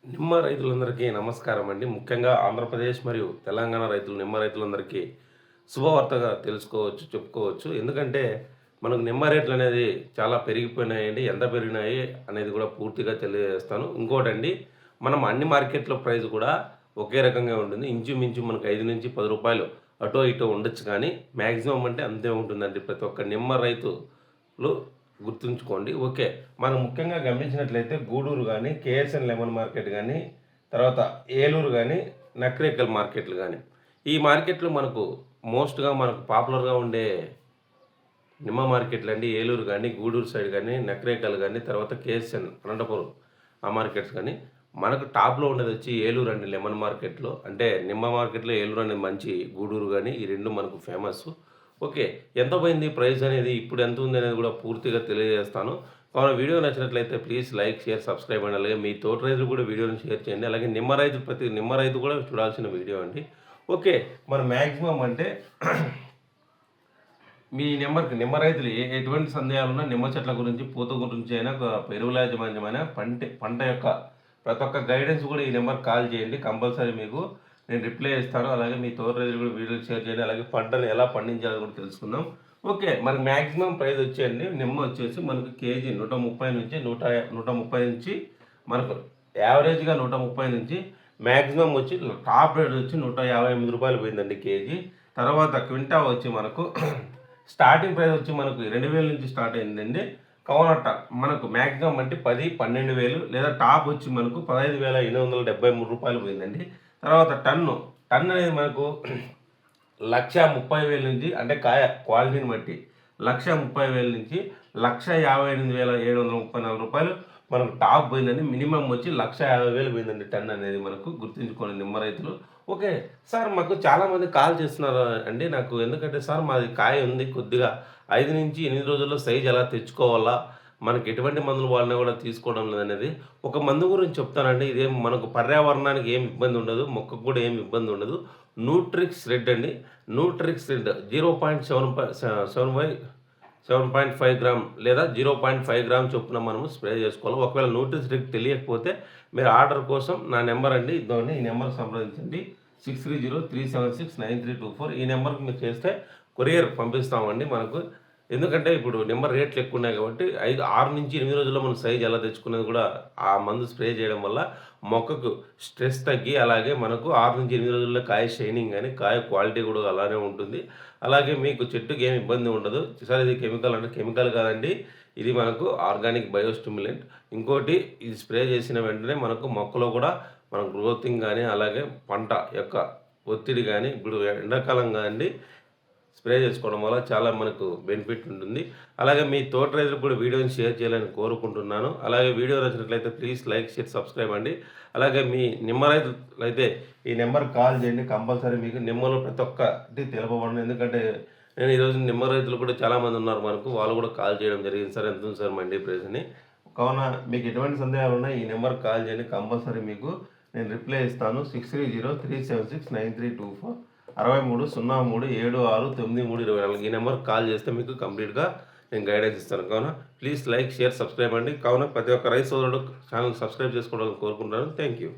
నిమ్మ రైతులందరికీ నమస్కారం అండి. ముఖ్యంగా ఆంధ్రప్రదేశ్ మరియు తెలంగాణ నిమ్మ రైతులందరికీ శుభవార్తగా చెప్పుకోవచ్చు. ఎందుకంటే మనకు నిమ్మ రేట్లనేది చాలా పెరిగిపోయినాయండి. ఎంత పెరిగినాయి అనేది కూడా పూర్తిగా తెలియజేస్తాను. ఇంకోటండి, మనం అన్ని మార్కెట్‌లో ప్రైస్ కూడా ఒకే రకంగా ఉంటుంది. ఇంచుమించు మనకు రూ. 5-10 అటో ఇటో ఉండొచ్చు కానీ మాక్సిమం అంటే అంతే ఉంటుందండి. ప్రతి ఒక్క నిమ్మ రైతులు గుర్తుంచుకోండి. ఓకే. మనం ముఖ్యంగా గమనించినట్లయితే గూడూరు గానీ, కేఎస్ఎన్ లెమన్ మార్కెట్ గానీ, తర్వాత ఏలూరు గానీ, నక్రేకల్ మార్కెట్లు గానీ, ఈ మార్కెట్లు మనకు మోస్ట్‌గా మనకు పాపులర్‌గా ఉండే నిమ్మ మార్కెట్లండి. ఏలూరు గానీ, గూడూరు సైడ్ గానీ, నక్రేకల్ గానీ, తర్వాత కేఎస్ఎన్ అనంతపురం ఆ మార్కెట్స్ గానీ, మనకు టాప్‌లో ఉండేదొచ్చి ఏలూరు అండి లెమన్ మార్కెట్‌లో. అంటే నిమ్మ మార్కెట్‌లో ఏలూరు అనేది మంచి, గూడూరు గానీ ఈ 2 మనకు ఫేమస్సు. ఓకే. ఎంత పోయింది ప్రైస్ అనేది, ఇప్పుడు ఎంత ఉంది అనేది కూడా పూర్తిగా తెలియజేస్తాను. కావున వీడియో నచ్చినట్లయితే ప్లీజ్ లైక్, షేర్, సబ్స్క్రైబ్ అండి. అలాగే మీ తోటి రైతులు కూడా వీడియోని షేర్ చేయండి. అలాగే ప్రతి నిమ్మ రైతు కూడా చూడాల్సిన వీడియో అండి. ఓకే. మన మాక్సిమం అంటే మీ నిమ్మ రైతులు ఎటువంటి సందేహాలున్నా నిమ్మ చెట్ల గురించి, పూత గురించి అయినా, ఎరువుల యాజమాన్యమైనా, పంట యొక్క ప్రతి ఒక్క గైడెన్స్ కూడా ఈ నెంబర్కి కాల్ చేయండి. కంపల్సరీ మీకు నేను రిప్లై ఇస్తాను. అలాగే మీ తోట రైతులు కూడా వీడియోలు షేర్ చేయండి. అలాగే పంటను ఎలా పండించాలో కూడా తెలుసుకుందాం. ఓకే. మనకి మ్యాక్సిమం ప్రైస్ వచ్చేయండి నిమ్మ వచ్చేసి మనకు కేజీ 130 నుంచి 130 నుంచి మనకు యావరేజ్గా 130 నుంచి మ్యాక్సిమం వచ్చి టాప్ రేట్ వచ్చి రూ. 158 పోయిందండి కేజీ. తర్వాత క్వింటా వచ్చి మనకు స్టార్టింగ్ ప్రైస్ వచ్చి మనకు 2000 నుంచి స్టార్ట్ అయిందండి. కావున మనకు మ్యాక్సిమం అంటే 10-12,000 లేదా టాప్ వచ్చి మనకు రూ. 15,873 పోయిందండి. తర్వాత టన్ అనేది మనకు 1,30,000 నుంచి, అంటే కాయ క్వాలిటీని బట్టి 1,30,000 నుంచి 1,58,734 మనకు టాప్ పోయిందండి. మినిమం వచ్చి 1,50,000 పోయిందండి టన్ అనేది. మనకు గుర్తుంచుకోండి నిమ్మ రైతులు. ఓకే. సార్ మాకు చాలామంది కాల్ చేస్తున్నారు అండి నాకు. ఎందుకంటే సార్ మాది కాయ ఉంది కొద్దిగా 5-8 రోజుల్లో సైజ్ ఎలా తెచ్చుకోవాలా, మనకి ఎటువంటి మందులు వాడినా కూడా తీసుకోవడం లేదనేది ఒక మందు గురించి చెప్తానండి. ఇదేం మనకు పర్యావరణానికి ఏం ఇబ్బంది ఉండదు, మొక్కకు కూడా ఏమి ఇబ్బంది ఉండదు. న్యూట్రిక్స్ రెడ్ అండి. న్యూట్రిక్స్ రెడ్ 7.5 గ్రామ్ లేదా 0.5 గ్రామ్ చొప్పున మనము స్ప్రే చేసుకోవాలి. ఒకవేళ న్యూట్రిక్స్ రెడ్ తెలియకపోతే మీరు ఆర్డర్ కోసం నా నెంబర్ అండి ఇద్దామని, ఈ నెంబర్ సంప్రదించండి. 6303769324. ఈ నెంబర్కి మీరు చేస్తే కొరియర్ పంపిస్తామండి మనకు. ఎందుకంటే ఇప్పుడు నెంబర్ రేట్లు ఎక్కువ ఉన్నాయి కాబట్టి 6-8 రోజుల్లో మనం సైజ్ ఎలా తెచ్చుకునేది కూడా ఆ మందు స్ప్రే చేయడం వల్ల మొక్కకు స్ట్రెస్ తగ్గి, అలాగే మనకు 6-8 రోజుల్లో కాయ షైనింగ్ కానీ, కాయ క్వాలిటీ కూడా అలానే ఉంటుంది. అలాగే మీకు చెట్టుకి ఏమి ఇబ్బంది ఉండదు. సార్ ఇది కెమికల్ అంటే కెమికల్ కాదండి, ఇది మనకు ఆర్గానిక్ బయోస్టిమ్యులెంట్. ఇంకోటి, ఇది స్ప్రే చేసిన వెంటనే మనకు మొక్కలో కూడా మన గ్రోతింగ్ కానీ, అలాగే పంట యొక్క ఒత్తిడి కానీ, ఇప్పుడు ఎండాకాలం కానీ స్ప్రే చేసుకోవడం వల్ల చాలా మనకు బెనిఫిట్ ఉంటుంది. అలాగే మీ తోట రైతులకు కూడా వీడియోని షేర్ చేయాలని కోరుకుంటున్నాను. అలాగే వీడియో నచ్చినట్లయితే ప్లీజ్ లైక్, షేర్, సబ్స్క్రైబ్ అండి. అలాగే మీ నిమ్మ రైతులు అయితే ఈ నెంబర్కి కాల్ చేయండి. కంపల్సరీ మీకు నిమ్మలో ప్రతి ఒక్కటి తెలుపబడండి. ఎందుకంటే నేను ఈరోజు నిమ్మ రైతులు కూడా చాలామంది ఉన్నారు మనకు, వాళ్ళు కూడా కాల్ చేయడం జరిగింది. సార్ ఎంత ఉంది సార్ మండీ ప్రైస్ అని. కావున మీకు ఎటువంటి సందేహాలు ఉన్నాయి ఈ నెంబర్కి కాల్ చేయండి. కంపల్సరీ మీకు నేను రిప్లై ఇస్తాను. 6303769324 6303769324 ఈ నెంబర్కి కాల్ చేస్తే మీకు కంప్లీట్గా నేను గైడెన్స్ ఇస్తాను. కావున ప్లీజ్ లైక్, షేర్, సబ్స్క్రైబ్ అండి. కావున ప్రతి ఒక్క రైతు సోదరుడు ఛానల్ సబ్స్క్రైబ్ చేసుకోవడానికి కోరుకుంటున్నాను. Thank you.